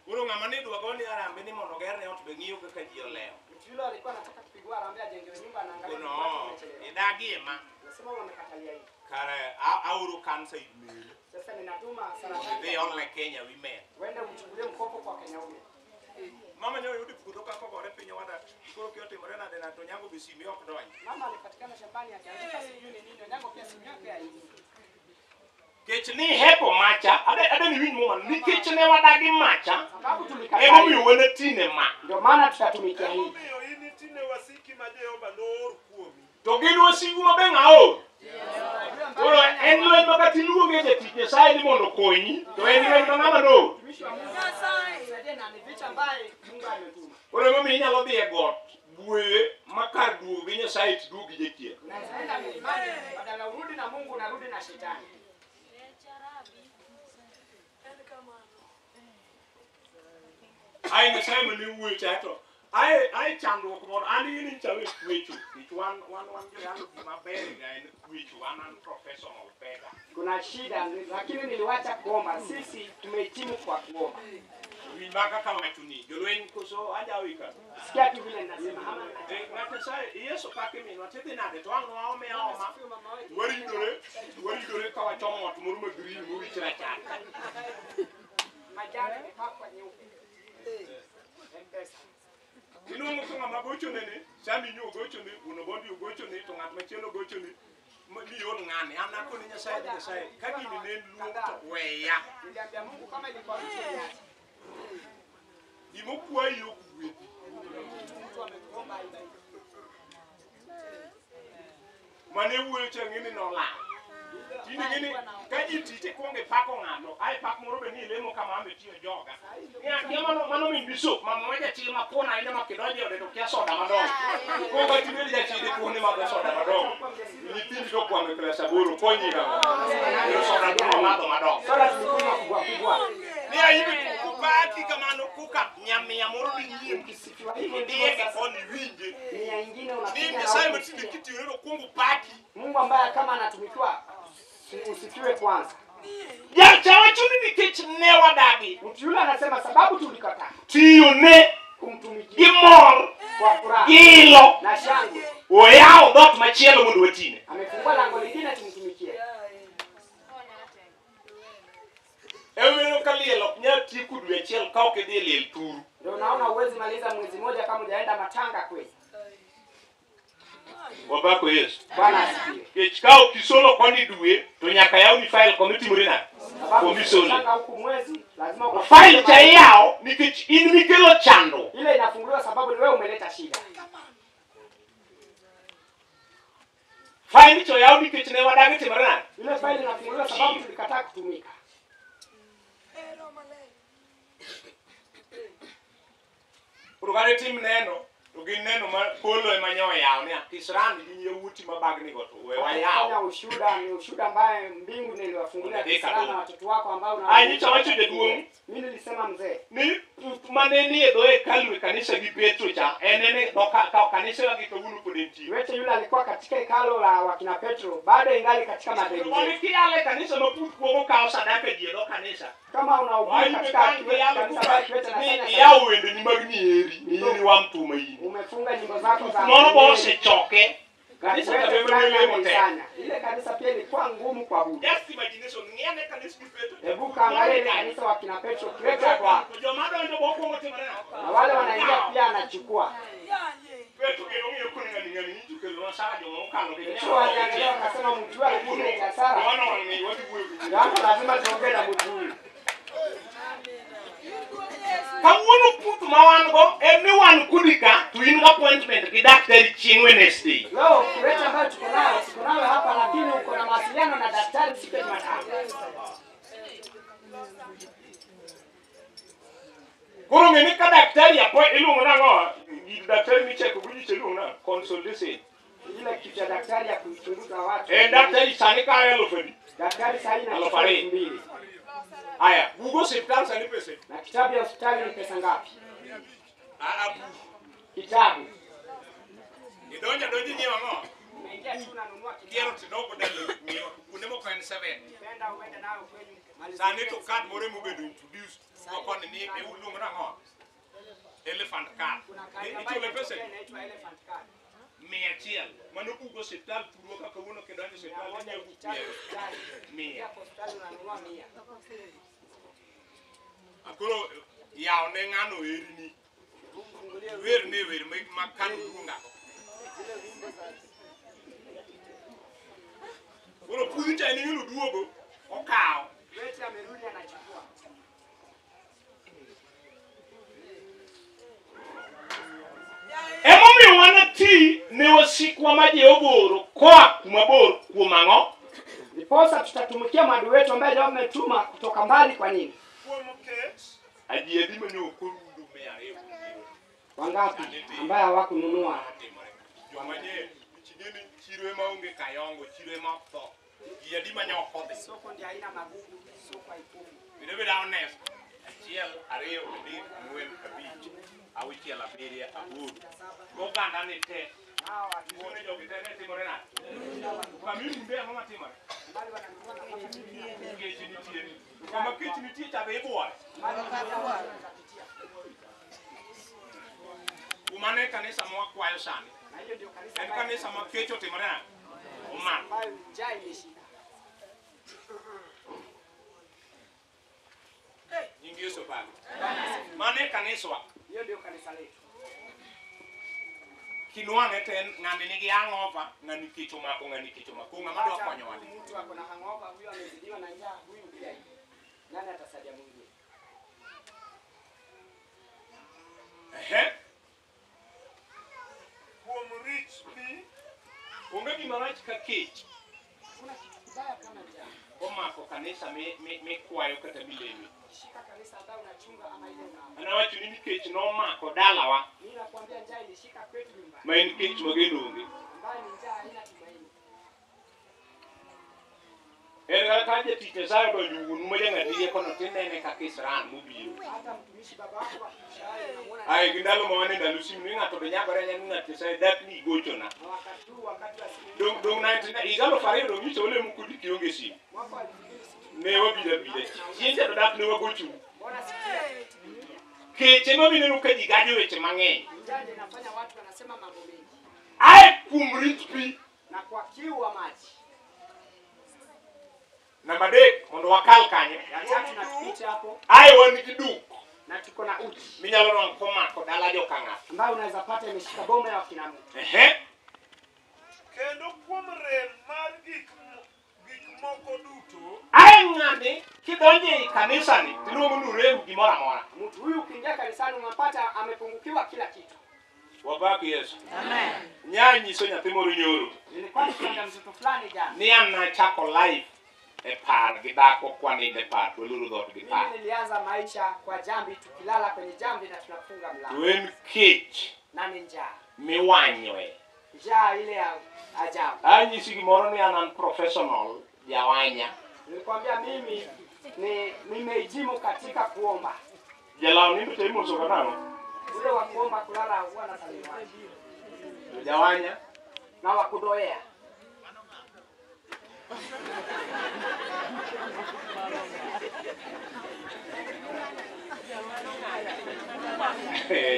Uro ngamani duagoni arambe ni mondo gerne ot be ngiyo kaka ji oleo. Yule alikuwa anataka kupigwa arambe ajengewe nyumba na angalia. No, idagi ema. Nasema wamekatalia hivi. Kare auru kansa imeli. Sasa ninatuma saratani. They all like Kenya women. Wende uchukulie mkopo kwa Kenya women. Mama nyo yudi kutoka kwa gore pinyo wada kuro kyote morena de na tonyango bisimi ok donyi. Mama alipatikana shambani akiandika sijui ni nini, nyango pia simu yake haingii. Kech ni hepo macha, ade ni win mama, ni kech ne wadagi macha. Sababu tulikataa. Emo mi wene tine ma. Ndio maana tutatumikia hii. Omiyo ini tine wasiki ma Jehova noor kuomi. To gin wasigu mabenga o. Oro en lwen makati luonge je tich Nyasaye ni mondo konyi, to en lwen ma ng'ama no. Oro momi inyalo dhi e got, buoye makar duogo gi Nyasaye tiduogi jachien. Badala urudi na Mungu narudi na shetani. Ai Nyasaye mani wuoyo chato. Ai chandruok moro an in chawe kwecho. Kich wan jalo maber ga en kwecho, an professional beggar. Kuna shida lakini niliwacha kuomba. Sisi tumehitimu kwa kuomba. Wimaka kama tuni. Jolwen koso ajawika. Sikia tu vile ninasema hama. Ngata sai Yesu pake mi watete nade to an waome aoma. Wari dore ka wachomo watu muru green muri chira chaka. Majani pakwa nyeupe. Mpesa. Iluongo ko ng'ama gocho nene, sami nyo gocho ne, unobondi gocho ne, to ng'at machielo gocho ne, liol ng'ane, an akoni Nyasaye Nyasaye, ka gini ne luong to weya. Niliambia Mungu kama ilikuwa mtu yake. Gimo kwayi ok gwedhi. Mtu ameomba hivi. Mane wuoyo chang'ini nolal. Tini gini, ka ji tite kuonge pako ng'ato, ai pak moro be ni lemo kama ambe tiyo joga. Ng'at mano min bisop, mama ma jachil ma pona ina ma kidonje ode to kia soda madongo. Ko ka tibedi jachil kuone ma soda madongo. Nyithindo to kwame klasa boro konyi ga. Soda to madongo. Soda tulikuwa kubwa. Ni aibi kupaki kamano kuka nyamia moro bingie. Ukisifiwa hivi Ndiye ke koni winje. nia nyingine unapiga. Ni Nyasaye mtinde kiti yoro kungu paki. Mungu ambaye kama anatumikiwa usifiwe kwanza. Ya chawa chuni ni kech ne wadagi. Mtu yule anasema sababu tulikataa Tiyo ne kumtumikia gimor kwa furaha gilo na shangwe. oyao dot machielo mundu wetine. Amefungua lango lingine tumtumikie. Ewero kalielo nya tiku dwe achiel ka ok idhi liel turu. Ndio naona uwezi maliza mwezi mmoja kama hujaenda matanga kweli. Wabako Yesu. Bwana asifiwe. Kech ka okisolo koni dwe to nyaka yaw ni file committee murina. Komisoni. Matanga huku mwezi lazima uko File cha yao nikech in mikelo chando. ile inafunguliwa sababu ni wewe umeleta shida. File cho yao nikech ne wadagi timrana. Ile file inafunguliwa sababu tulikataa kutumika. Urugane tim neno, to gin neno ma polo ema nyo yao ne Kisran gi yewuti mabagni go to we wa yao. Kama ushuhuda ni ushuhuda ambaye mbingu niliwafungulia Kisana na watoto wako ambao na Ai nicho wacho jaduong. mimi nilisema mzee. Ni mane ni edo e kalwe kanisa gi Petro cha enene doka kanisa wa kitogunu podenti. Wewe yule alikuwa katika hekalo la wakina Petro bado ingali katika madhehebu. Walikiale kanisa maput kuogo kao sadaka dielo kanisa. Kama unaubiri katika kanisa la Kiwete na sana. Yao wende ni magnieri, ni wa mtuma hii. Umefunga nyimbo zako za. Mono bose choke. Kanisa kabemele motena. Ile kanisa pia ilikuwa ngumu kwa Mungu. Just imagination ngene kanisa gi Petro. Hebu kaangalia ile kanisa wakina Petro Kiwete kwa. Jomado ndo boko motemana. Na wale wanaingia pia anachukua. Petro ke ngiyo kuningani ni tukelo na sala jomo kano ke. Petro aliangalia akasema mtu wale kile cha Sara. Wana wani watu buwe. Ndio lazima tuongee na mtu huyu. Kawuono put mawango everyone kudika to in appointment ki daktari chieng Wednesday. Leo Kiwete ambayo tuko nayo hapa lakini uko na mawasiliano na daktari siku ya Jumatano. Kuro ngeni ka daktari apo iluongo nango daktari mi check buji chelu na consultation. Ile kitu ya daktari ya kuchunguza watu. Daktari sani ka elofedi. Daktari sasa ina 2,000. Aya, bugo hospital sani pesa. Na kitabu ya hospitali ni pesa ngapi? Abu. Kitabu. Idonja nyewa ngo. Umeingia tu unanunua kitabu. Kiero kidogo dalo nyewa. Unemo kwa 7. Penda uende nayo kwenye Sani to card more mubedo introduced. Kwa ni ulu mrango. Elephant card. Ichule pesa. Inaitwa elephant card. Mia chiel. Mano ugo hospital puro kaka uno kedonjo hospital ni mia. Hospitali unanunua 100. Akoro ya one ngano erini. Wer ne wer makano lunga. Oro pudi cha ni yulu duogo okao. Wewe amerudi anachukua. Emomi wana ti ne wasikwa maji oboro kwa kumaboro kumango. Ndiposa tutatumikia madu wetu ambaye leo umetuma kutoka mbali kwa nini? Ajiedi manyo korundo mea ewu. Wangapi ambaye hawakununua? Jomanye chingeni chirwe maunge kayongo chirwe mapto. Ajiedi manyo kodhi. Soko ndio haina magugu, soko haipumi. Bidebe da honest. Achiel areo ni ngwen kabich. Awichiel abiria aburu. Goganda ni te. Muone jogi te ne timore na. Kamini mbe mama timore. Kechi nitie ni. Kama kechi nitie chabe ibuore. Umane kanisa mwa kwayo sani. En kanisa ma kecho timore na. Uma. Njaa imeshika. Nyingi Yesu baba. Mane kanisa wa. Hiyo ndio kanisa letu. Kinuane ten ngani nigi hangover ngani kicho mako ngani kicho mako ngama do konyo wadi. Mtu ako na hangover, huyo amezidiwa na njaa, huyu pia. Nani atasaidia mwingine? Ehe. Kuom rich pi. Unge gimarach ka kich. Kuna kitu kibaya kama njaa. Omako kanisa me kwayo kata bilemi. Shika kanisa ambayo unachunga ama ile una. Anawacho ni kich no mako dalawa. Mimi nakwambia njaa ilishika kwetu nyumbani. Ma en kich magenonge. Ambayo ni njaa haina tumaini. En kaje tite sayo do nyugun mo janga dige kono tinene ka kisran mubiro. Hata mtumishi baba wako akishai unamuona. Ai gindalo mo wane ndalu sim ni ngato be nyagore nya ngati sai dat ni gochona. Wakati wa siku. Dong 19 igalo fare do ngicho ole mukudi kionge sim. Mwaka wa 2000. Ne wabile. Jinja do dak ne wagochu. Mbona sikia? Keche no bine nuka jigaje weche mang'eny. Njaa inafanya watu wanasema mambo mengi. Ai kumrit pi. Na kwa kiu wa maji. Namba 3 mondo wakal kanye. Ya tatu na tupite hapo. Ai wan kiduk. Na tuko na uchi. Minyalo ron komako dala jo kanga. Ambayo unaweza pata imeshika boma ya kina mtu. Ehe. Kendo kuom rem mar gik moko duto. Ai ng'ani kidonje kanisa ni tinuomo nurem gimora mora. Mtu huyu ukiingia kanisani unapata amepungukiwa kila kitu. Wabaki Yesu. Amen. Nyanyi so nyathi moro nyoro. Nilikuwa nikienda mtoto fulani jana. Ni an chako life e par gidako kwani de par weluru dot gi par. Mimi nilianza maisha kwa jambi, tukilala kwenye jambi na tunafunga mlango. Wen kich Na ni njaa. miwanyoe. Njaa ile ya ajabu. Anyi sigi moro ni an professional jawanya. Nilikwambia mimi nimehitimu katika kuomba. Jalao ni mtu imo soka nano. Ule wa kuomba kulala huwa na salimiwa. Jawanya Na wa kudoea.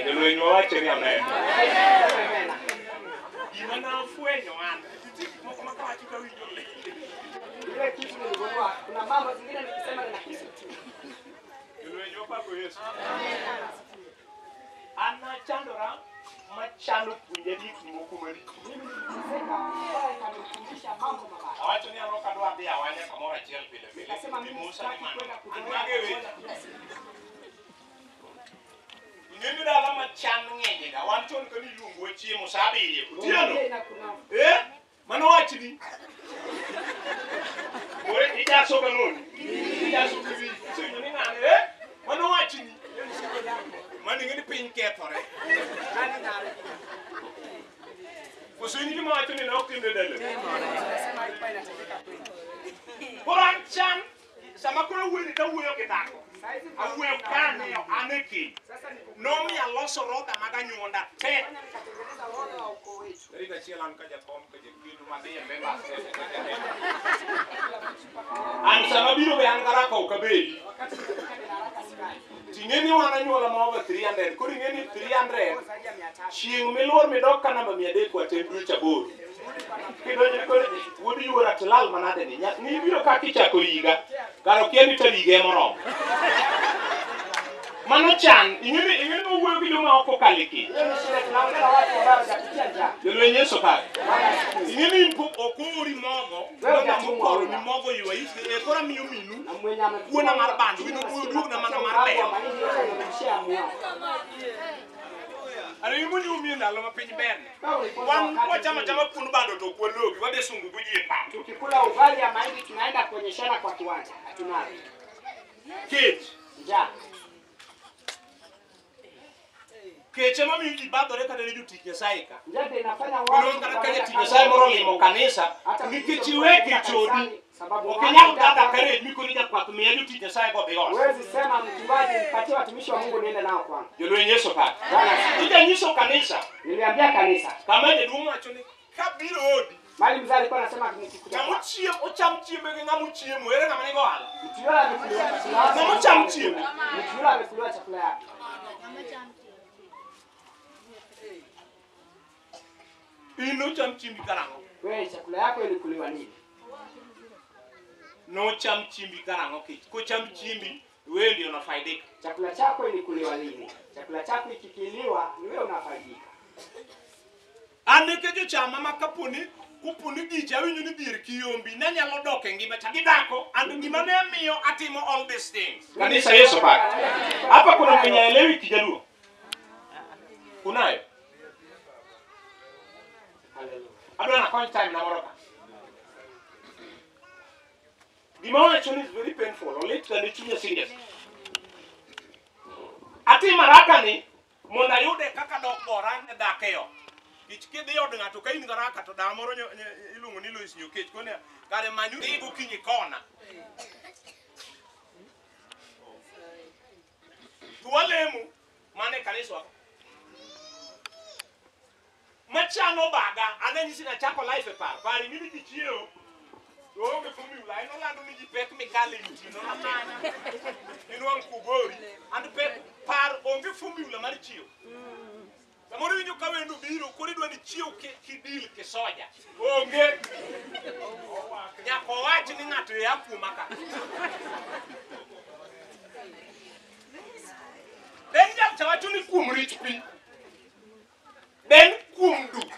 Jalo inyo wache ni amen. Amen. Imana fuenyo an. Moko makawachi ka winjo le. Ile kitu niligundua kuna mambo zingine nikisema ninahisi tu. Jalo inyo pa ko Yesu. Ana chandora machalo punjeni moko mari. Mimi nilisema mbaya kanifundisha mambo mabaya. Awacho ni aroka do adhi awanya kamora chiel pile pile. Nasema mimi Musa ni sitaki kwenda mano. kudoea. Anage we. Ngeni dala machan ng'enye ga wan chon kani luongo chiemo sabiye. Tiano. Mano wachni. Ore ija soga non. Ija soga vi. Senyo ni ng'ane mano wachni. Mani ngeni piny kethore. Nani nani? Kusini kama watu ni na okinde dele. Nasema ilikuwa inatendeka kweli. Koran chan sama koro wuoyi ka wuoyo gi dhako awuoyo kane aneki nomi aloso rodha mag anyuonda te rita chiel ka jakom ka jekino madhi embe bas an sama biro be an garaka okabedi tingeni wana nyuola ma over 300 koro ingeni 300 chieng milor midok ka namba 300 kwa tembu chaboro kidonje koro wodi yuora tilal manade ni biro ka kichako higa karo kieni to higa moromo mano chan ingeni wuoyo gi joma oko kaliki jolwe nyeso ka ingeni okori mogo na mukoro ni mogo ywa e kora miyo minu kuona mar bandu wino wuoyo na mana mar bel ale yumo ni umie ndalo ma piny berne wan kwa chama kunu bado to kwa logi wade sungu bujie pa tukikula ugali ya mahindi tunaenda kuonyeshana kwa kiwanja tunayo kich ja keche mami ibadore kada ni jotich Nyasaye ka njate inafanya watu kaya tich Nyasaye moro limo kanisa nikech iwegi chodi okinyal dada kare mikoni jakwath miya jotich Nyasaye go dhigo huwezi sema mchungaji nipatie watumishi wa Mungu niende nao kwanza jolwe nyeso pa ija nyiso kanisa niliambia kanisa kama jaduong' wacho ni kabiro odi mali mzee alikuwa anasema nikikuja ng'amo chiemo ocham chiemo gi ng'amo chiemo ere ng'ama nigo ohala mtiola amekuliwa chakula ng'amo cham chiemo mtiola amekuliwa chakula yake ino cham chiembi karang'o wewe chakula yako ilikuliwa nini no cham chiembi karang'o kich ko cham chiembi wewe ndio unafaidika chakula chako ilikuliwa lini chakula chako ikikiliwa ni wewe unafaidika aneke jo chama makaponi kupuni gicha winyo ni dir kiyombi na nyalo dok e ngima cha gidako and gima ne miyo atimo all these things kanisa Yesu pak hapa kuna mwenye elewi kijaluo kunayo adwa na kony time na moroka gima wacho is very painful olit ka chunya serious ati maraka ni monda yude kaka dok boran e dakeyo kich kidhi od ng'ato ka in garaka to da moro iluongo ni Lois Nyokech kone kare manyu igo kinyi kona tuwalemu mane kanisa machano baga ananyisi na chako life e pari mimi gichieo onge formula ino lando ni jipek mikali mtino na pek ino nkugori and pek par onge formula mar chieo samoro winjo ka wendo biro kori dwa ni chieo kidil ke soja onge nyako wach ni ng'ato ya kuma ka den jam chawacho ni kum rich pi den kum duk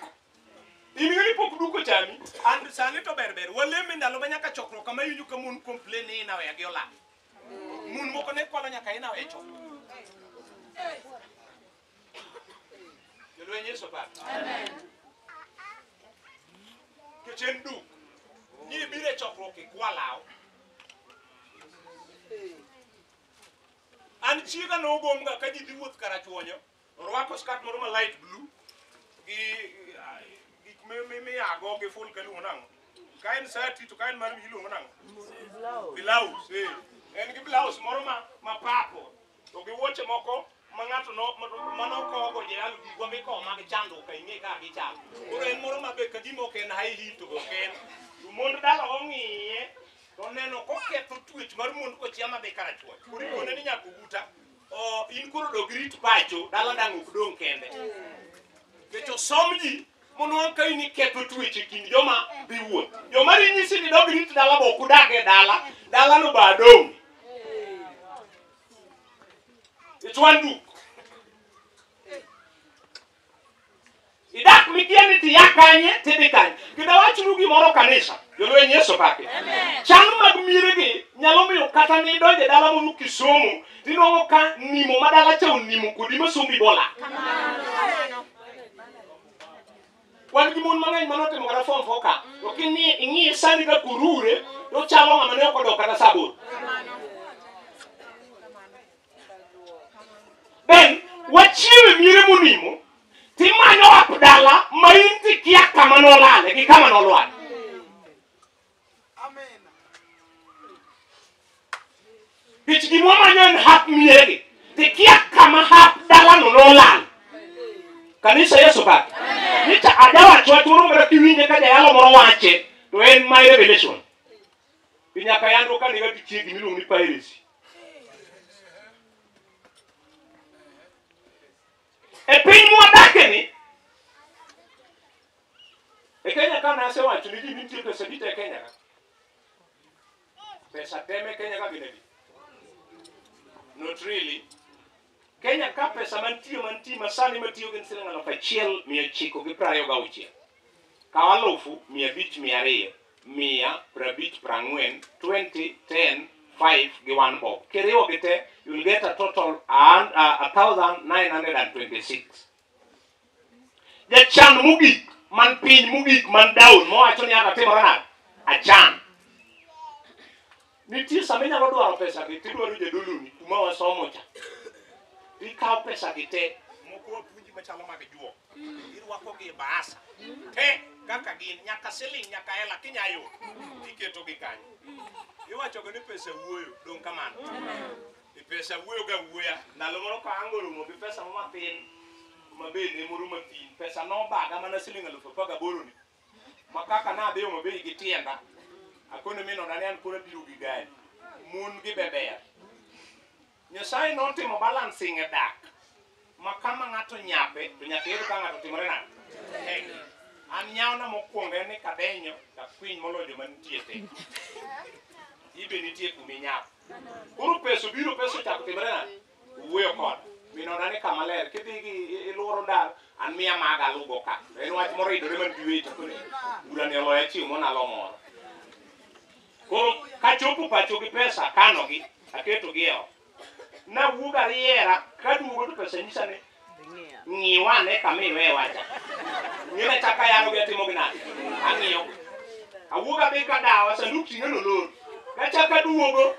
ingeni pok duko chami and sani to berber waleme ndalo banyaka chokro kama yunyu ka mun complain ni na we agiola mun moko ne kwalo nyaka ina we chok Jolwe Yesu pa amen kechen duk ni bire chokro ke kwalao an chiga no gomga ka ji diwuot karachuonyo rwako skat moro ma light blue gi me ago ge full kalu nang kain sati to kain mar hilu nang blouse en gi blouse moro ma papo to gi woche moko mangato no mano ko go je alu gi gombe ko ma gi chando ka inge ka gi chal oro en moro ma be ka gi mo ken hai hi to go ken du mon dala ongiye to neno ko ketho twech mar mon ko chiama be karachuo kuri ko ne ni nyako buta o in kuro do grit pacho dala dangu kudong kende kecho somji mono ka ini ketho twech kin joma biwuot joma rinyisi ni do grit dala bo kudage dala no badong itwandu idak mikieni ti yakanye tidikanye kida wachuru gi moro kanisa jolwe Yesu pake chan mag miregi nyalo miyo kata ni donje dala mo Kisumu tinongo ka nimo madala cha unimo kudima sumbi bola wan gi mon mang'eny manote mo form foka to kini ingi sani ka kurure to chalo ng'ama ne okodo kata sabur ben wachiwe mire munimo timanyo apdala mainti kia kama nolale ki kama nolwale amen en hap miyegi. Tikia kama hap dala no lal. Kanisa Yesu pa. Nita adawa chwatu moro mara kiwinje ka jayalo moro wache to en my revelation. Pinyaka yando ka niga tichiegi miluongo ni piracy. E piny mwadake ni e Kenya ka nase wacho ni ji nitie pesa dite e Kenya ka. Pesa teme Kenya ka ginedi. Not really. Kenya ka pesa mantiyo masani matiyo gin siling 1,926. Kaw 1,500, 200, 100, 50, 40, 20, 10, 5 gi 1 bob. Kiriwo gite, you'll get a total 1,926. Jachan mugik, man piny mugik, man down, mo wacho ni ata timore nade? Achan. Nitie sama inyalo dwaro pesa gi tidwaro jadoloni kuma wasomo cha. Ikaw pesa gi te moko puonji machalo mag juok. Irwako gi baasa. Te kaka gin nyaka siling nyaka hela kinyayo. Iketo gi kanyo. Iwacho ni pesa wuoyo dong kamano. Pesa wuoyo ga wuoya. Ndalo moro ka angoro mo pesa mo matin. Mabende moro matin. Pesa no baga mana siling 18,000 ni. Makaka na adhi mo be gi tienda. Akone mino dani an kora biro gi gari. Mun gi beber. Nyasaye notimo balancing e dak. Makama ng'ato nyape, to nyaka yero ka ng'ato timore nade. An nyawna mokwongo en ni kadenyo ka kwiny moloyo manitie te. Ibe nitie kumi nyap. Koro peso biro peso chako timore nade. Wuoyo kod. Mino dani kama ler. Kidhi gi iluoro ndal, an miya maga lugo ka. En wach moro idore man biwe to kone. Ura ne oloya chiwo monalo moro. Koro kachopo pacho gi pesa kano gi, aketo gi eo. Na wuga riera kaduogo to pesa nyisa ni ng'iwane kamiwe wacha. Ng'ina chaka yano gi atimo gi nade. Ang'iyo. Awuga be kadawa sanduk ting'eno lor. Kachaka duogo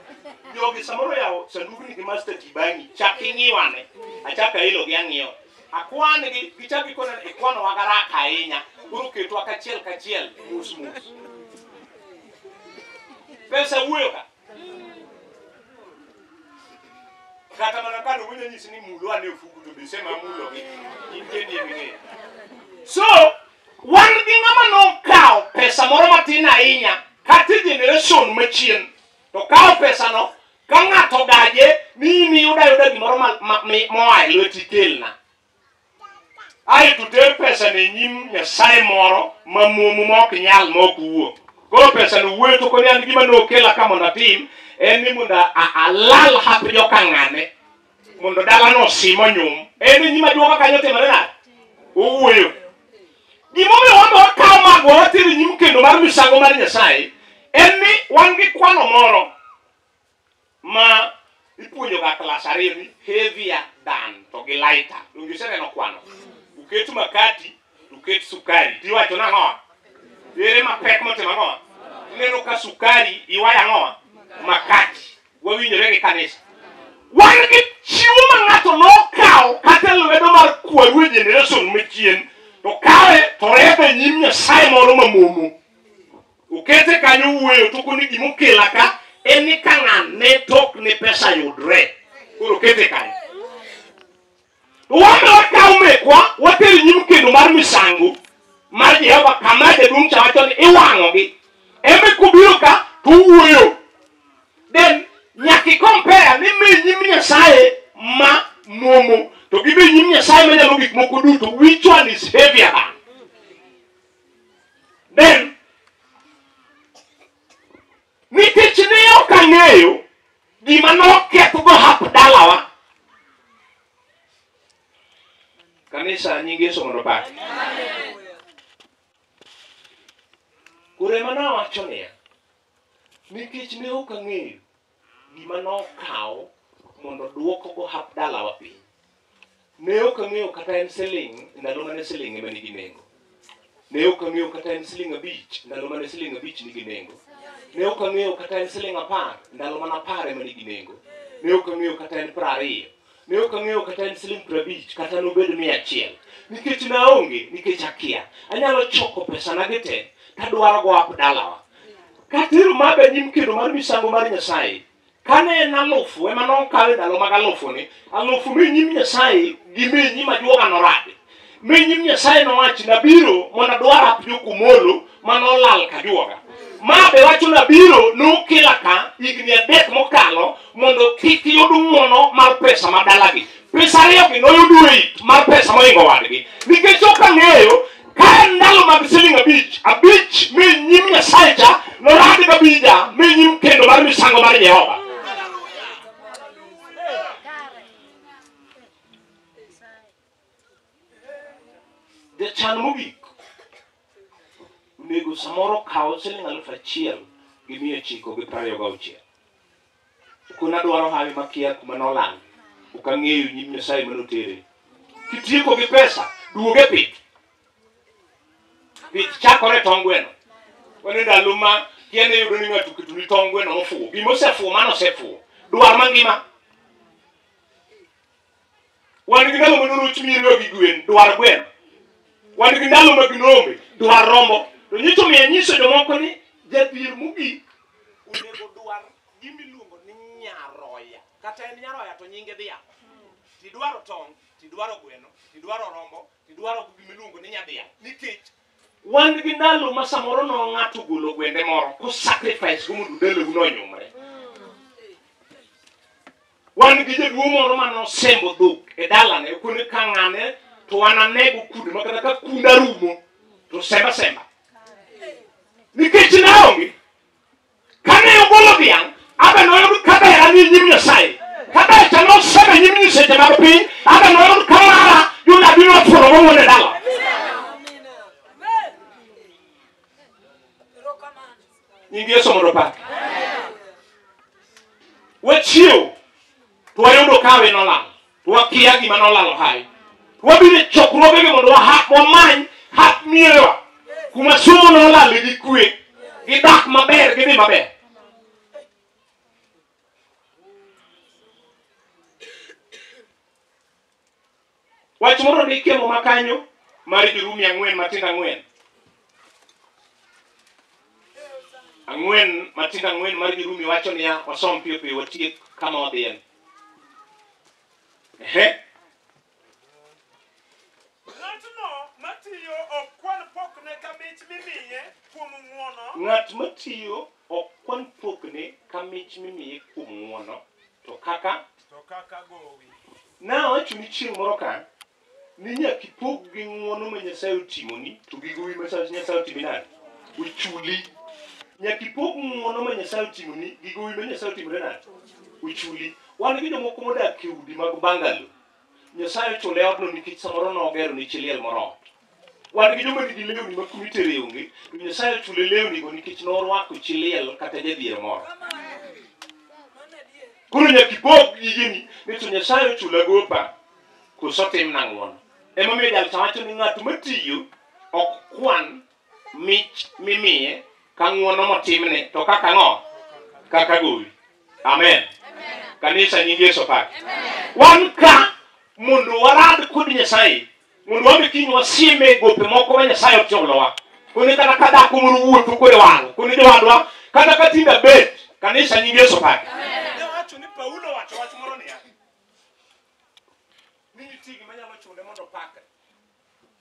jogi samoro yawo sanduk ni gi master tibangi. Chaki ng'iwane. Achaka ilo gi ang'iyo. Akwan gi gichaki kona ikwano wagaraka ahinya. Koro ketwa kachiel mus. Pesa wuoyo ka. Kata mana kano winyo nyisi ni mulo ane ufugu to bise ma mulo gi. Inkendi emine. So, wan gi ng'ama no kao pesa moro matin ahinya. Kati generation machien. To kao pesa no. Ka ng'ato gaje ni yuda gimoro moa e lweti kelna. Ai tuter pesa ne nyim Nyasaye moro ma muomu mok nyal mok wuo. Koro pesa no wuoyo to koni an gima no kela ka mondo atim en ni mondo alal hap joka ng'ane mondo dala no simo nyum. En ni nyima duoka kanyo timore nade. Owuoyo. Gimomiyo wambe wakaw magwa watero nyim kendo mar misango mar Nyasaye en ni wan gi kwano moro ma ipuonjo ga klas 2 ni heavier than to gi lighter. Ungiseneno kwano. Uket makati, uket sukari. Tiwacho nang'o? Ere mapek motimo ang'o? Neno ka sukari iwaya ang'o? Makati. Wawinjore gi kanisa. Wan gi chiwo ma ng'ato nokaw kata lwedo mar kwaru generation machien. To kawe to rebe nyim Nyasaye moro mamomo. Ukete kanyo wuoyo to koni gimokela ka en ni ka ng'ane tok ni pesa yudre. Koro kete kanyo. Wambe wakaw mekwa watero nyim kendo mar misango. Mar Jehova kama jaduong' cha wacho ni iwang'o gi. Eme kubiro ka to wuoyo. Then nyaki compare ni me nyim Nyasaye ma momo to gi be nyim Nyasaye ma nyalo gik moko duto. Which one is heavier than? Then nikech ne ok ang'eyo gima noketho go hap dalawa. Kanisa nying Yesu mondo paki. Kure mana wacho niya. Nikech ne ok ang'eyo gima nokaw mondo duoko go hap dalawa piny. Ne ok ang'eyo kata en siling ndalo mane siling ema nigi nengo. Ne ok ang'eyo kata en siling 5 ndalo mane siling 5 nigi nengo. Ne ok ang'eyo kata en siling 10 ndalo mane 10 ema nigi nengo. Ne ok ang'eyo kata en 20. Ne ok ang'eyo kata en siling 50 kata nobed 100. Nikech naonge, nikech akia. Anyalo choko pesa na gite, tadwaro go hap dalawa. Katero mabe nyim kendo mar misango mar Nyasaye. kane en alufu ema nokawe ndalo mag alufu ni alufu menyim Nyasaye gi menyi majuoga norade menyim Nyasaye nowachi nabiro mondo adwar apjo kumolo manolal kajuoga ma be wacho nabiro nokela ka higni 3 mokalo mondo kik yud ng'uono mar pesa madalagi pesa ariyogi noyudo weit mar pesa moingo wadgi nikech ok ang'eyo ka en ndalo mag siling abich menyim Nyasaye cha norad gabija menyim kendo mar misango mar Jehova. Jachan mogik nego samoro kawo siling 1,926 kuna dwaro hawi makia kuma nolal ukang'eyo nyim Nyasaye manotere kitieko gi pesa duoge pith chakore tong gweno wane ndalo ma kiene yudo ni ng'ato kituni tong gweno mofuo gima osefuo mano osefuo dwar mangima wan gi ndalo manono chmiro gi gwen dwar gweno wan gi ndalo mag ng'ombe dwar rombo to nyito miya nyiso jomoko ni jadhier mogik onego dwar gimiluongo ni nyaroya kata en nyaroya to nyinge dhiang' tidwaro tong' tidwaro gweno tidwaro rombo tidwaro gimiluongo ni nyadhiang' nikech wan gi ndalo ma samoro no ng'ato golo gwende moro ko sacrifice go mondo delo nonyumre wan gi jaduo moro mano sembo dhok e dalane kune ka ng'ane to wananego kude makata ka kunda rumo to semba nikech naonge kane ogolo dhiang' abe noyud kabera ni nyim Nyasaye kabe chano sebe nyim Nyasaye mag piny abe noyud kamara yuna bino fulo mowone dala nyingi Yesu mondo pake wachiew to wayudo kawe nolal to wakia gima nolalo hai wabire chokruogegi mondo wamany hap miewa kuma somo nolal gi kwe gi dak maber gi dhi maber wach moro nikemo makanyo mar Jirumi 4 matindo 4 matindo 4 mar Jirumi wacho niya wasom piyo piyo watiek kama wadhiye ng'at matiyo ok kwan pokne ka mich mimiye kuom ng'uono to kaka gowi na wacho ni chieng' moro ka ni nyaka ipog gi ng'uono ma Nyasaye otimoni to gi gowi ma Nyasaye otimoni uchuli nyaka ipog ng'uono ma Nyasaye otimoni gi gowi ma Nyasaye otimoni uchuli wan gi jomoko modak e udi mag bangalo Nyasaye ochule odno nikech samoro nogero ni chiliel moro wan gi joma nigi lewni ma kumitere onge to Nyasaye ochule lewni go nikech norwako chiliel kata jadhier moro koro nyaka ipog gigeni ni to Nyasaye ochula gopa koso timna ng'uono emomiyo jalcha wacho ni ng'at matiyo ok kwan mich mimiye ka ng'uono motimne to kaka ng'o kaka gowi amen kanisa nyingi Yesu pake wan ka mondo warad kod Nyasaye mondo wabe kiny wasieme gope moko ma Nyasaye otiolowa kone kata kadako moro wuotho kore walo kone jowadwa kata katinda bet kanisa nyingi Yesu pake wacho ni Paulo wacho wach moro niya ni nitie gima nyalo chunde mondo pakre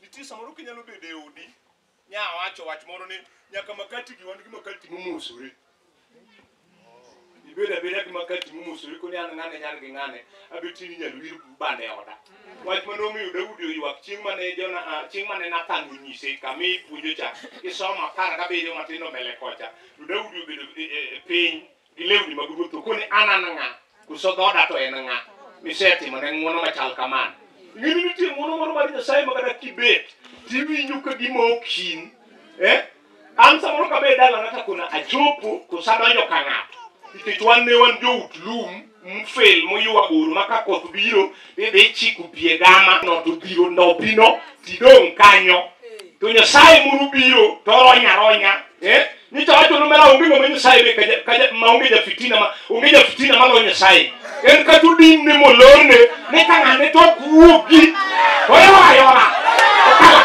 nitie samoro kinyalo bedo e odi nya wacho wach moro ni nyaka makati gi wan gi makati momosore ibeda beda gi makati momosore koni an ng'ane nyal gi ng'ane abetini nyalo wir bande oda wach mano miyo Daudi oywak chieng' mane Nathan onyise kami puonjo cha kisoma 17 matindo mbele kocha to Daudi obedo piny gi lewni mag ruoth koni an ng'a kuso dhoda to en ng'a misetimo ne ng'uono machal kamano ng'ini nitie ng'uono moro mar Nyasaye makata kibet tiwinjo ka gima okin an samoro kabe dala ng'ata kuna achopo kusadonjo ka ng'ato nikech wan jout lum mfel moywa goro maka koth biro idhi chiko pie gama no to biro ndopino tidong' kanyo to Nyasaye moro biro to ronya nito wacho no mera onge ng'ama Nyasaye be ka ma onge jafitina malo Nyasaye en ka to din ne molorne ne ka ng'ane to kuogi to yora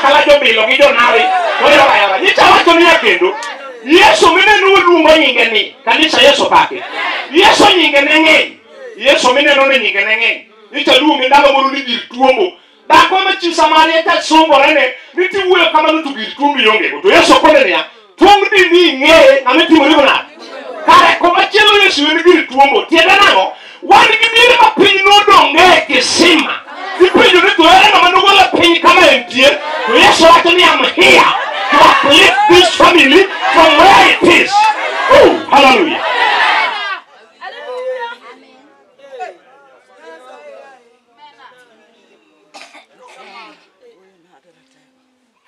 kala jobilo gi jonawi to yora nito wacho ni kendo Yesu mine luongo nyinge ni kanisa Yesu pake Yeso nyinge neng'eny. Yeso mineno ni nyinge neng'eny. Ichaluonge ndalo moro ni gir tuombo. Dhako ma chi Samaria ka sungorene ni tiwuoyo kamano to gir tuombo iongego. To Yeso kone niya, tuong dini ing'eye ng'ama timore nade. Kare komachielo Yesu en gir tuombo. Tiende nang'o? Wan gi diere ma piny nodong'e kisima. Ipenjo ni to ere ng'ama nogola piny kama entie. To Yesu wacho ni I'm here to uplift this family from where it is. Oh, hallelujah.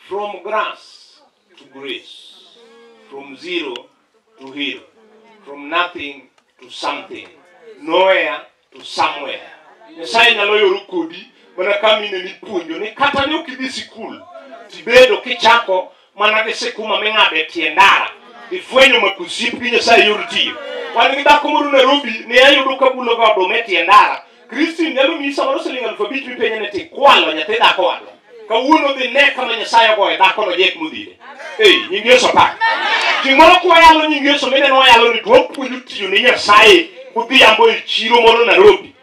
From grass to grace, from zero to hero, from nothing to something, nowhere to somewhere. Nyasaye nyalo yoro kodi mana kamine ni puonjo ni kata ne okidhi sikul tibedo kichako mana gi sikuma ming'ade tie ndara ifwenyo makusip gi Nyasaye yor tiyo. Wan gi dhako moro Nairobi ne ayudo ka bulo ga oduma e tie ndara. Kristi nyalo miyi samoro siling 5,000 mipenje ne tikwalo nyathi dhako wadwa. Kawuono dhi ne kama Nyasaye ogoye dhako no jek modhire. Nying Yesu pak. Chieng' moro kwayalo nying Yesu mineno wayalo ni to wapuonjo tiyo ni Nyasaye godhiambo e chiro moro Nairobi.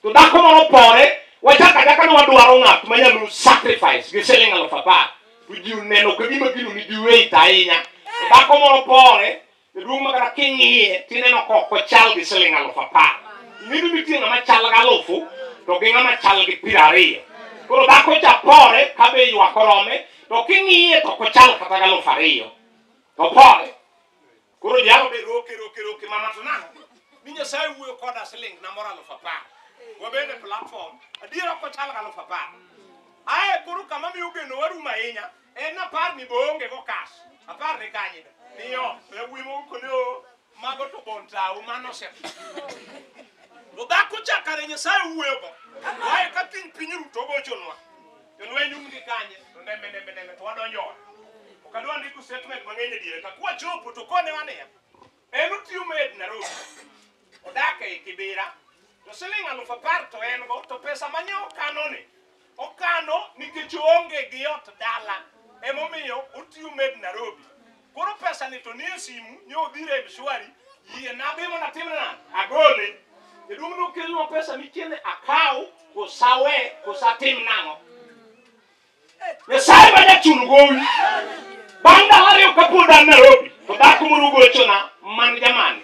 To dhako moro pore wachaka ni wadwaro ng'at manyalo sacrifice gi siling 10,000. To ji neno ka gima gino nigi weight ahinya. To dhako moro pore duong' makata king'iye tineno kochal gi siling 10,000. Ing'eyo nitie ng'ama chal gi 1,000 to gi ng'ama chal gi 20. Koro dhako cha pore kabe ywak orome to king'iye to kochal kata gi 2,000. To pore. Koro jalo be roke mama to nang'o? Ni Nyasaye wuoyo koda siling na moro 10,000. Wabende platform adiera kochal gi 10,000. Ae koro kama mi ugeno warum ahinya en apar ni boonge go cash. Apar ni kanye. Niyo ewimo kono mago to bontau mano se. Lo dhako chakare Nyasaye wuoyo go. Ae ka piny ruto gochonwa. Jolweny umgi kanye to ndembe to wadonjo. Okadwa ndiku statement mang'eny diere ka kwa chopo to kone wania. En utiyo med Nairobi. Odake e Kibera. To siling 10,000 to en go to pesa manyo kanoni. Okano nikech onge gi ot dala. Emomiyo utiyo med Nairobi. Koro pesa ni to nie simu nyo dhire Mshwari. Yie nabimo na timna agole. Edung no kelno pesa michiene akaw kosawe kosatim nang'o. Nyasaye ma jachul gowi. Banda hario kapoda Nairobi. To dhako moro gochona man jamani.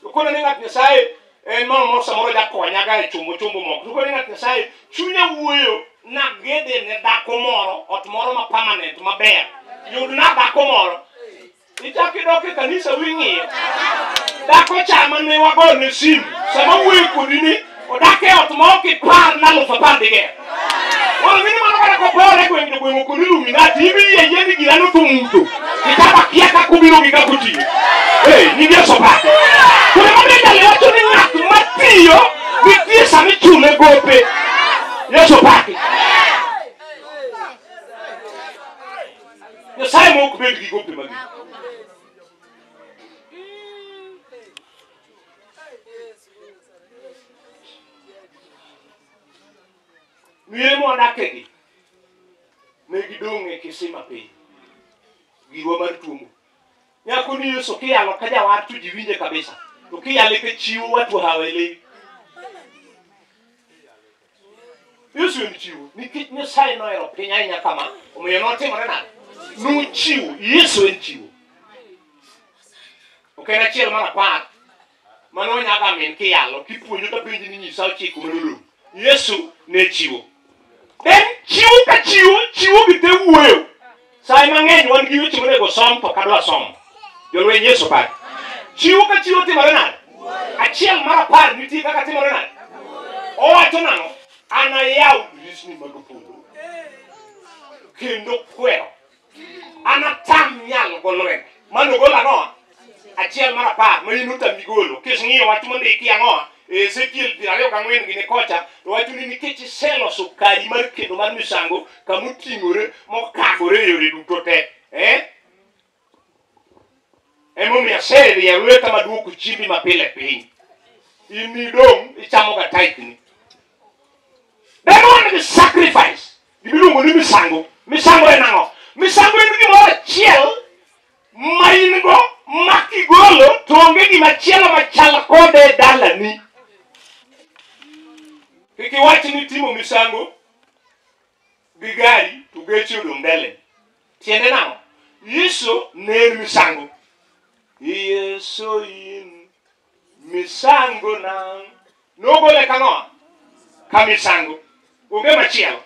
To kono ni ng'at Nyasaye en moro samoro jakonya ga e chumbo moko. To kono ni ng'at Nyasaye chunya wuoyo na gede ne dhako moro ot moro ma permanent maber. Yud na dhako moro. Ichaki doke kanisa wing'iyo. Dhako chama ne wagone simu. Sama wuoyo kodi ni odake ot ma ok ipar na 10,000 dige. Wala mini mano kada ko pore gweng' ko Illuminati ibi ye ni girano to muto. Kitaba kiaka kubiro gi kakuti. Nying Yesu pak. Kore mabenda le wacho ni ng'at matiyo nitie sami chule gope. Yesu pak. Nyasaye mok bed gi gope magi. Miye mo adake gi. Ne gidong' e kisima piny. Giwa mar tuomo. Nyako ni Yesu kiyalo ka jawar to ji winje kabisa. To kiyale ke chiwo watu hawele. Yesu en chiwo. Nikech Nyasaye nohero piny ahinya kama. Omiyo notimore nade? Nochiwo. Yesu en chiwo. Ok en achiel mar 10. Mano nyaga min kiyalo kipuonjo to penji ni nyisa ochiko manodong'. Yesu ne chiwo. Den chiwo ka chiwo gite wuoyo. Sai mang'eny wan gi weche monego som to kadwa som. Jolweny Yesu pak. Chiwo ka chiwo timore nade? Achiel mar 10 nitie kaka timore nade? Owacho nang'o? Anayaw dirisni mag polo. Kendo kwero. Anatam nyal golweny. Mano gola no. Achiel mar 10 ma in utami golo. Kisng'iyo wach mondiki ang'o? Ezekiel 24 gini kocha to wacho ni nikech iseloso kari mar kendo mar misango kamoting'ore mokagore yore duto te. Emomiyo aserie lweta maduoko chiembi mapile piny. In idong' ichamo ga taitni. Then one is sacrifice. Gimiluongo ni misango. Misango en ang'o? Misango en gimoro achiel maingo makigolo to onge gima chielo machal kode dalani. Kik iwach ni timo misango gi gari to geche odong' mbele. Tiende nang'o? Yesu ne en misango. Yesu in misango na. Nogole kang'o? Ka misango. Onge machielo.